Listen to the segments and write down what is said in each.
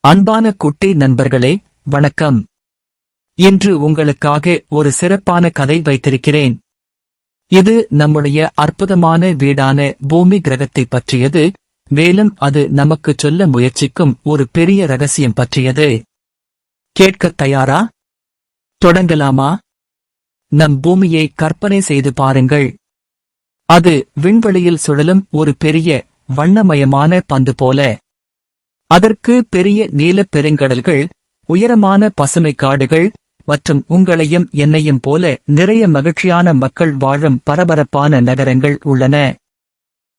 அன்பான குட்டி நண்பர்களே, வணக்கம். இன்று உங்களுக்காக ஒரு சிறப்பான கதை வைத்திருக்கிறேன். இது நம்முடைய அற்புதமான வீடான பூமி கிரகத்தை பற்றியது, மேலும் அது நமக்குச் சொல்ல முயற்சிக்கும் ஒரு பெரிய ரகசியம் பற்றியது. கேட்கத் தயாரா? தொடங்கலாமா? நம் பூமியை கற்பனை செய்து பாருங்கள். அது விண்வெளியில் சுழலும் ஒரு பெரிய வண்ணமயமான பந்து போல. அதற்கு பெரிய நீலப் பெருங்கடல்கள், உயரமான பசுமை காடுகள் மற்றும் உங்களையும் என்னையும் போல நிறைய மகிழ்ச்சியான மக்கள் வாழும் பரபரப்பான நகரங்கள் உள்ளன.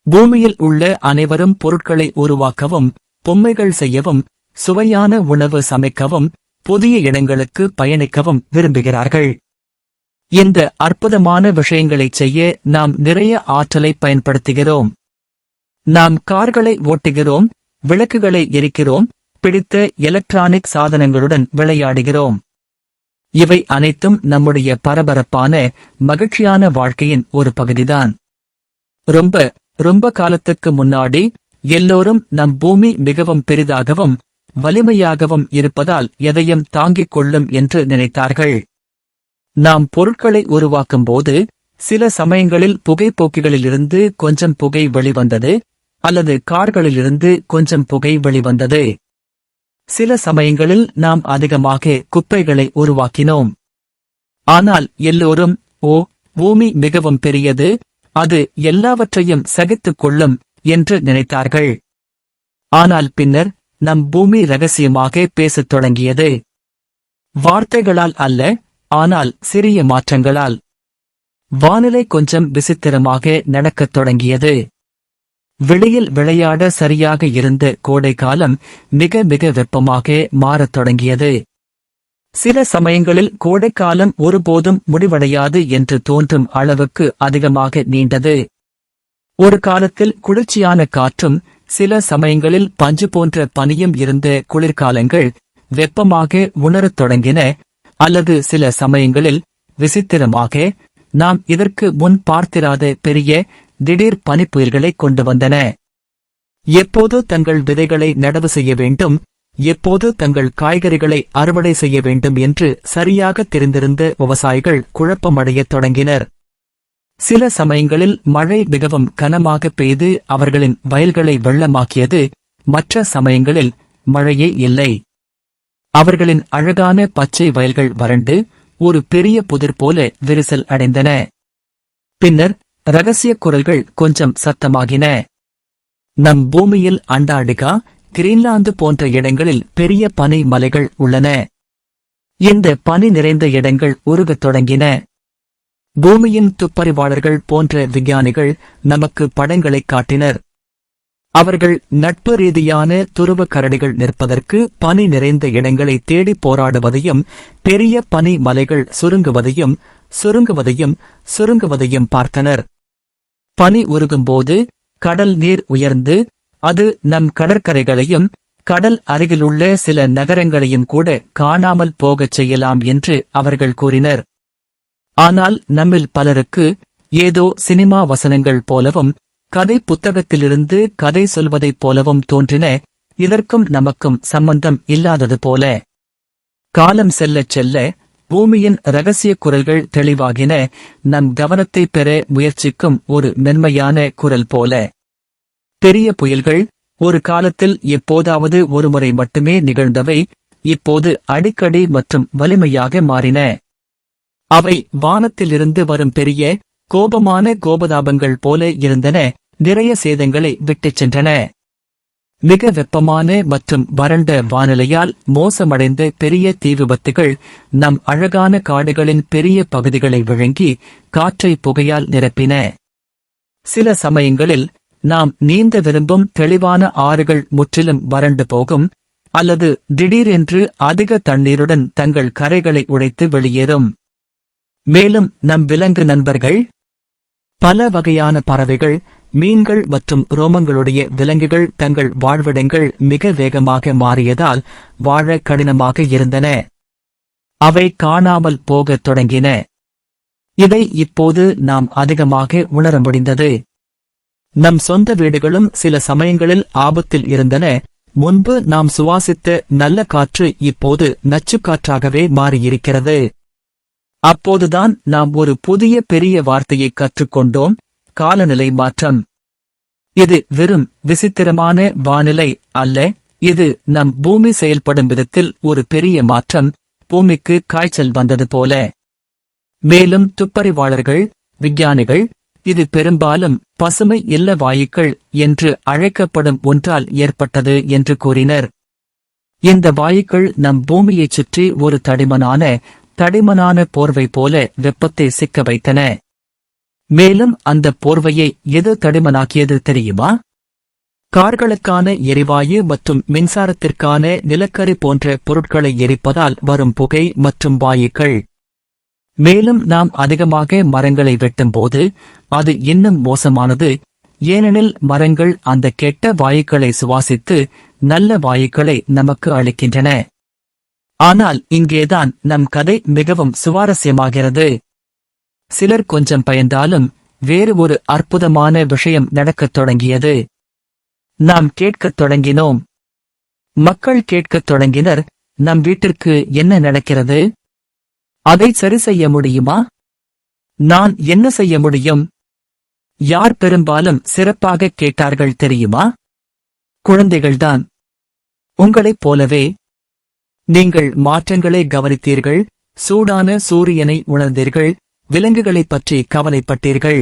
பூமியில் உள்ள அனைவரும் பொருட்களை உருவாக்கவும், பொம்மைகள் செய்யவும், சுவையான உணவு சமைக்கவும், புதிய இடங்களுக்கு பயணிக்கவும் விரும்புகிறார்கள். இந்த அற்புதமான விஷயங்களைச் செய்ய நாம் நிறைய ஆற்றலை பயன்படுத்துகிறோம். நாம் கார்களை ஓட்டுகிறோம், விளக்குகளை எரிக்கிறோம், பிடித்த எலக்ட்ரானிக் சாதனங்களுடன் விளையாடுகிறோம். இவை அனைத்தும் நம்முடைய பரபரப்பான மகிழ்ச்சியான வாழ்க்கையின் ஒரு பகுதிதான். ரொம்ப காலத்துக்கு முன்னாடி எல்லோரும் நம் பூமி மிகவும் பெரிதாகவும் வலிமையாகவும் இருப்பதால் எதையும் தாங்கிக் கொள்ளும் என்று நினைத்தார்கள். நாம் பொருட்களை உருவாக்கும் போது சில சமயங்களில் புகைப்போக்கிகளிலிருந்து கொஞ்சம் புகை வெளிவந்தது, அல்லது கார்களிலிருந்து கொஞ்சம் புகை வெளிவந்தது. சில சமயங்களில் நாம் அதிகமாக குப்பைகளை உருவாக்கினோம். ஆனால் எல்லோரும், பூமி மிகவும் பெரியது, அது எல்லாவற்றையும் சகித்துக் கொள்ளும் என்று நினைத்தார்கள். ஆனால் பின்னர் நம் பூமி ரகசியமாக பேசத் தொடங்கியது. வார்த்தைகளால் அல்ல, ஆனால் சிறிய மாற்றங்களால். வானிலை கொஞ்சம் விசித்திரமாக நடக்கத் தொடங்கியது. வெளியில் விளையாட சரியாக இருந்த கோடை காலம் மிக வெப்பமாக மாறத் தொடங்கியது. சில சமயங்களில் கோடைக்காலம் ஒருபோதும் முடிவடையாது என்று தோன்றும் அளவுக்கு அதிகமாக நீண்டது. ஒரு காலத்தில் குளிர்ச்சியான காற்றும், சில சமயங்களில் பஞ்சு போன்ற பனியும் இருந்த குளிர்காலங்கள் வெப்பமாக உணரத் தொடங்கின, அல்லது சில சமயங்களில் விசித்திரமாக நாம் இதற்கு முன் பார்த்திராத பெரிய திடீர் பனிப்புயல்களை கொண்டு வந்தன. எப்போது தங்கள் விதைகளை நடவு செய்ய வேண்டும், எப்போது தங்கள் காய்கறிகளை அறுவடை செய்ய வேண்டும் என்று சரியாக தெரிந்திருந்த விவசாயிகள் குழப்பமடையத் தொடங்கினர். சில சமயங்களில் மழை மிகவும் கனமாக பெய்து அவர்களின் வயல்களை வெள்ளமாக்கியது, மற்ற சமயங்களில் மழையே இல்லை. அவர்களின் அழகான பச்சை வயல்கள் வறண்டு ஒரு பெரிய புதிர் போல விரிசல் அடைந்தன. பின்னர் ரகசிய குரல்கள் கொஞ்சம் சத்தமாகின. நம் பூமியில் அண்டார்டிகா, கிரீன்லாந்து போன்ற இடங்களில் பெரிய பனி மலைகள் உள்ளன. இந்த பனி நிறைந்த இடங்கள் உருகத் தொடங்கின. பூமியின் துப்பறிவாளர்கள் போன்ற விஞ்ஞானிகள் நமக்கு படங்களைக் காட்டினர். அவர்கள் நட்பு ரீதியான துருவ கரடிகள் நிற்பதற்கு பனி நிறைந்த இடங்களை தேடி போராடுவதையும், பெரிய பனி மலைகள் சுருங்குவதையும் பார்த்தனர். பனி உருகும்போது கடல் நீர் உயர்ந்து அது நம் கடற்கரைகளையும் கடல் அருகிலுள்ள சில நகரங்களையும் கூட காணாமல் போகச் செய்யலாம் என்று அவர்கள் கூறினர். ஆனால் நம்மில் பலருக்கு ஏதோ சினிமா வசனங்கள் போலவும் கதை புத்தகத்திலிருந்து கதை சொல்வதைப் போலவும் தோன்றின. இதற்கும் நமக்கும் சம்பந்தம் இல்லாதது போல. காலம் செல்லச் செல்ல பூமியின் இரகசிய குரல்கள் தெளிவாகின, நம் கவனத்தை பெற முயற்சிக்கும் ஒரு மென்மையான குரல் போல. பெரிய புயல்கள், ஒரு காலத்தில் எப்போதாவது ஒருமுறை மட்டுமே நிகழ்ந்தவை, இப்போது அடிக்கடி மற்றும் வலிமையாக மாறின. அவை வானத்திலிருந்து வரும் பெரிய கோபமான கோபதாபங்கள் போல இருந்தன, நிறைய சேதங்களை விட்டுச் சென்றன. மிக வெப்பமான மற்றும் வறண்ட வானிலையால் மோசமடைந்த பெரிய தீ விபத்துகள் நம் அழகான காடுகளின் பெரிய பகுதிகளை விழுங்கி காற்றை புகையால் நிரப்பின. சில சமயங்களில் நாம் நீந்த விரும்பும் தெளிவான ஆறுகள் முற்றிலும் வறண்டு போகும், அல்லது திடீரென்று அதிக தண்ணீருடன் தங்கள் கரைகளை உடைத்து வெளியேறும். மேலும் நம் விலங்கு நண்பர்கள், பல வகையான பறவைகள், மீன்கள் மற்றும் ரோமங்களுடைய விலங்குகள் தங்கள் வாழ்விடங்கள் மிக வேகமாக மாறியதால் வாழ கடினமாக இருந்தன. அவை காணாமல் போகத் தொடங்கின. இதை இப்போது நாம் அதிகமாக உணர முடிந்தது. நம் சொந்த வீடுகளும் சில சமயங்களில் ஆபத்தில் இருந்தன, முன்பு நாம் சுவாசித்த நல்ல காற்று இப்போது நச்சுக்காற்றாகவே மாறியிருக்கிறது. அப்போதுதான் நாம் ஒரு புதிய பெரிய வார்த்தையை கற்றுக்கொண்டோம்: காலநிலை மாற்றம். இது வெறும் விசித்திரமான வானிலை அல்ல, இது நம் பூமி செயல்படும் விதத்தில் ஒரு பெரிய மாற்றம். பூமிக்கு காய்ச்சல் வந்தது போல. மேலும் துப்பறிவாளர்கள், விஞ்ஞானிகள், இது பெரும்பாலும் பசுமை இல்ல வாயுக்கள் என்று அழைக்கப்படும் ஒன்றால் ஏற்பட்டது என்று கூறினர். இந்த வாயுக்கள் நம் பூமியைச் சுற்றி ஒரு தடிமனான போர்வை போல வெப்பத்தை சிக்க வைத்தன. மேலும் அந்த போர்வையை எது தடிமனாக்கியது தெரியுமா? கார்களுக்கான எரிவாயு மற்றும் மின்சாரத்திற்கான நிலக்கரி போன்ற பொருட்களை எரிப்பதால் வரும் புகை மற்றும் வாயுக்கள். மேலும் நாம் அதிகமாக மரங்களை வெட்டும்போது அது இன்னும் மோசமானது, ஏனெனில் மரங்கள் அந்த கெட்ட வாயுக்களை சுவாசித்து நல்ல வாயுக்களை நமக்கு அளிக்கின்றன. ஆனால் இங்கேதான் நம் கதை மிகவும் சுவாரஸ்யமாகிறது. சிலர் கொஞ்சம் பயந்தாலும் வேறு ஒரு அற்புதமான விஷயம் நடக்கத் தொடங்கியது. நாம் கேட்கத் தொடங்கினோம். மக்கள் கேட்கத் தொடங்கினர், நம் வீட்டிற்கு என்ன நடக்கிறது? அதை சரி செய்ய முடியுமா? நான் என்ன செய்ய முடியும்? யார் பெரும்பாலும் சிறப்பாக கேட்டார்கள் தெரியுமா? குழந்தைகள்தான். உங்களைப் போலவே. நீங்கள் மாற்றங்களை கவனித்தீர்கள், சூடான சூரியனை உணர்ந்தீர்கள், விலங்குகளைப் பற்றி கவலைப்பட்டீர்கள்.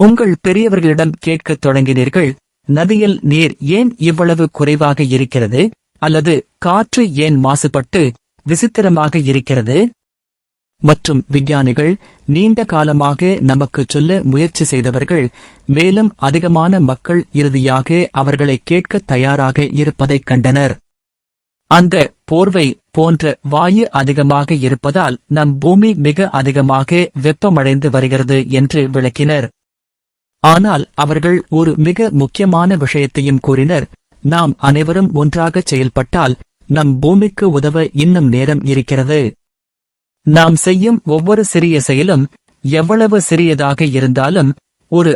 உங்கள் பெரியவர்களிடம் கேட்கத் தொடங்கினீர்கள்: நதியில் நீர் ஏன் இவ்வளவு குறைவாக இருக்கிறது? அல்லது காற்று ஏன் மாசுபட்டு விசித்திரமாக இருக்கிறது? மற்றும் விஞ்ஞானிகள், நீண்ட காலமாக நமக்குச் சொல்ல முயற்சி செய்தவர்கள், மேலும் அதிகமான மக்கள் இறுதியாக அவர்களை கேட்கத் தயாராக இருப்பதைக் கண்டனர். அந்த போர்வை போன்ற வாயு அதிகமாக இருப்பதால் நம் பூமி மிக அதிகமாக வெப்பமடைந்து வருகிறது என்று விளக்கினர். ஆனால் அவர்கள் ஒரு மிக முக்கியமான விஷயத்தையும் கூறினர்: நாம் அனைவரும் ஒன்றாகச் செயல்பட்டால் நம் பூமிக்கு உதவ இன்னும் நேரம் இருக்கிறது. நாம் செய்யும் ஒவ்வொரு சிறிய செயலும், எவ்வளவு சிறியதாக இருந்தாலும், ஒரு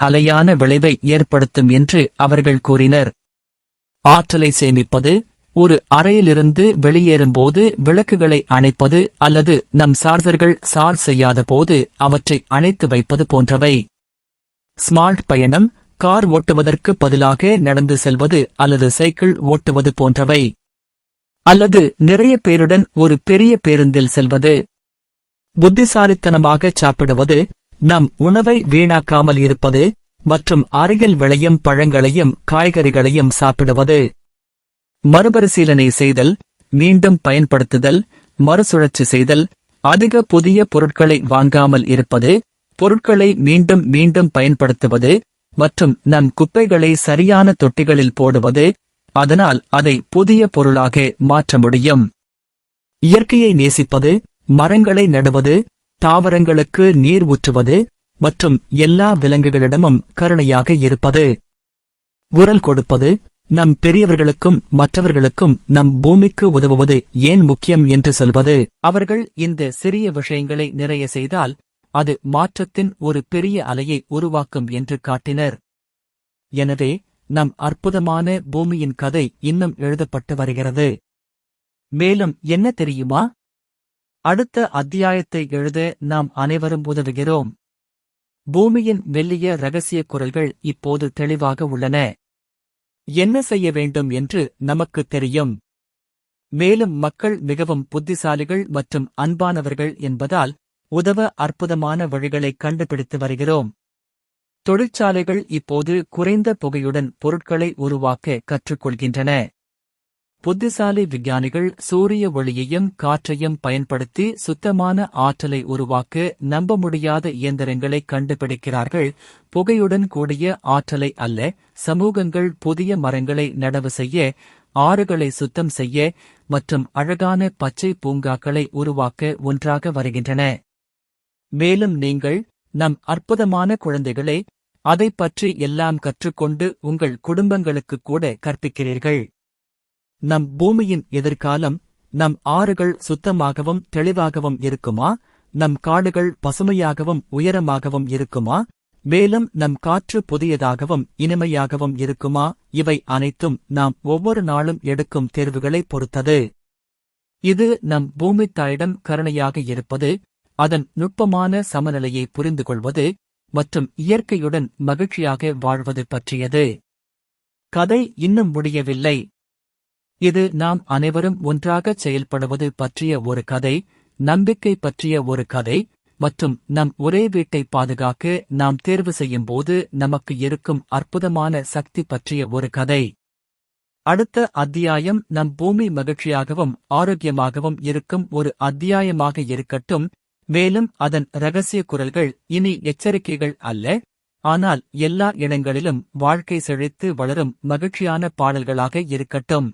அலையான விளைவை ஏற்படுத்தும் என்று அவர்கள் கூறினர். ஆற்றலை சேமிப்பது, ஒரு அறையிலிருந்து வெளியேறும்போது விளக்குகளை அணைப்பது அல்லது நம் சார்ஜர்கள் சார்ஜ் செய்யாத போது அவற்றை அணைத்து வைப்பது போன்றவை. ஸ்மார்ட் பயணம், கார் ஓட்டுவதற்கு பதிலாக நடந்து செல்வது அல்லது சைக்கிள் ஓட்டுவது போன்றவை. அல்லது நிறைய பேருடன் ஒரு பெரிய பேருந்தில் செல்வது. புத்திசாலித்தனமாக சாப்பிடுவது, நம் உணவை வீணாக்காமல் இருப்பது மற்றும் அருகில் விளையும் பழங்களையும் காய்கறிகளையும் சாப்பிடுவது. மறுபரிசீலனை செய்தல், மீண்டும் பயன்படுத்துதல், மறுசுழற்சி செய்தல், அதிக புதிய பொருட்களை வாங்காமல் இருப்பது, பொருட்களை மீண்டும் மீண்டும் பயன்படுத்துவது மற்றும் நம் குப்பைகளை சரியான தொட்டிகளில் போடுவது, அதனால் அதை புதிய பொருளாக மாற்ற முடியும். இயற்கையை நேசிப்பது, மரங்களை நடுவது, தாவரங்களுக்கு நீர் ஊற்றுவது மற்றும் எல்லா விலங்குகளிடமும் கருணையாக இருப்பது. குரல் கொடுப்பது, நம் பெரியவர்களுக்கும் மற்றவர்களுக்கும் நம் பூமிக்கு உதவுவது ஏன் முக்கியம் என்று சொல்வது. அவர்கள் இந்த சிறிய விஷயங்களை நிறைய செய்தால் அது மாற்றத்தின் ஒரு பெரிய அலையை உருவாக்கும் என்று காட்டினர். எனவே நம் அற்புதமான பூமியின் கதை இன்னும் எழுதப்பட்டு வருகிறது. மேலும் என்ன தெரியுமா? அடுத்த அத்தியாயத்தை எழுத நாம் அனைவரும் உதவுகிறோம். பூமியின் மெல்லிய இரகசிய குரல்கள் இப்போது தெளிவாக உள்ளன. என்ன செய்ய வேண்டும் என்று நமக்குத் தெரியும். மேலும் மக்கள் மிகவும் புத்திசாலிகள் மற்றும் அன்பானவர்கள் என்பதால் உதவ அற்புதமான வழிகளை கண்டுபிடித்து வருகிறோம். தொழிற்சாலைகள் இப்போது குறைந்த புகையுடன் பொருட்களை உருவாக்க கற்றுக்கொள்கின்றன. புத்திசாலி விஞ்ஞானிகள் சூரிய ஒளியையும் காற்றையும் பயன்படுத்தி சுத்தமான ஆற்றலை உருவாக்க நம்ப முடியாத இயந்திரங்களை கண்டுபிடிக்கிறார்கள். புகையுடன் கூடிய ஆற்றலை அல்ல, சமூகங்கள் புதிய மரங்களை நடவு செய்ய, ஆறுகளை சுத்தம் செய்ய மற்றும் அழகான பச்சை பூங்காக்களை உருவாக்க ஒன்றாக வருகின்றன. மேலும் நீங்கள், நம் அற்புதமான குழந்தைகளே, அதைப் பற்றி எல்லாம் கற்றுக்கொண்டு உங்கள் குடும்பங்களுக்கு கூட கற்பிக்கிறீர்கள். நம் பூமியின் எதிர்காலம், நம் ஆறுகள் சுத்தமாகவும் தெளிவாகவும் இருக்குமா? நம் காடுகள் பசுமையாகவும் உயரமாகவும் இருக்குமா? மேலும் நம் காற்று புதியதாகவும் இனிமையாகவும் இருக்குமா? இவை அனைத்தும் நாம் ஒவ்வொரு நாளும் எடுக்கும் தேர்வுகளைப் பொறுத்தது. இது நம் பூமித்தாயிடம் கருணையாக இருப்பது, அதன் நுட்பமான சமநிலையை புரிந்து கொள்வது மற்றும் இயற்கையுடன் மகிழ்ச்சியாக வாழ்வது பற்றியது. கதை இன்னும் முடியவில்லை. இது நாம் அனைவரும் ஒன்றாகச் செயல்படுவது பற்றிய ஒரு கதை, நம்பிக்கை பற்றிய ஒரு கதை மற்றும் நம் ஒரே வீட்டை பாதுகாக்க நாம் தேர்வு செய்யும்போது நமக்கு இருக்கும் அற்புதமான சக்தி பற்றிய ஒரு கதை. அடுத்த அத்தியாயம் நம் பூமி மகிழ்ச்சியாகவும் ஆரோக்கியமாகவும் இருக்கும் ஒரு அத்தியாயமாக இருக்கட்டும். மேலும் அதன் இரகசிய குரல்கள் இனி எச்சரிக்கைகள் அல்ல, ஆனால் எல்லா இடங்களிலும் வாழ்க்கை செழித்து வளரும் மகிழ்ச்சியான பாடல்களாக இருக்கட்டும்.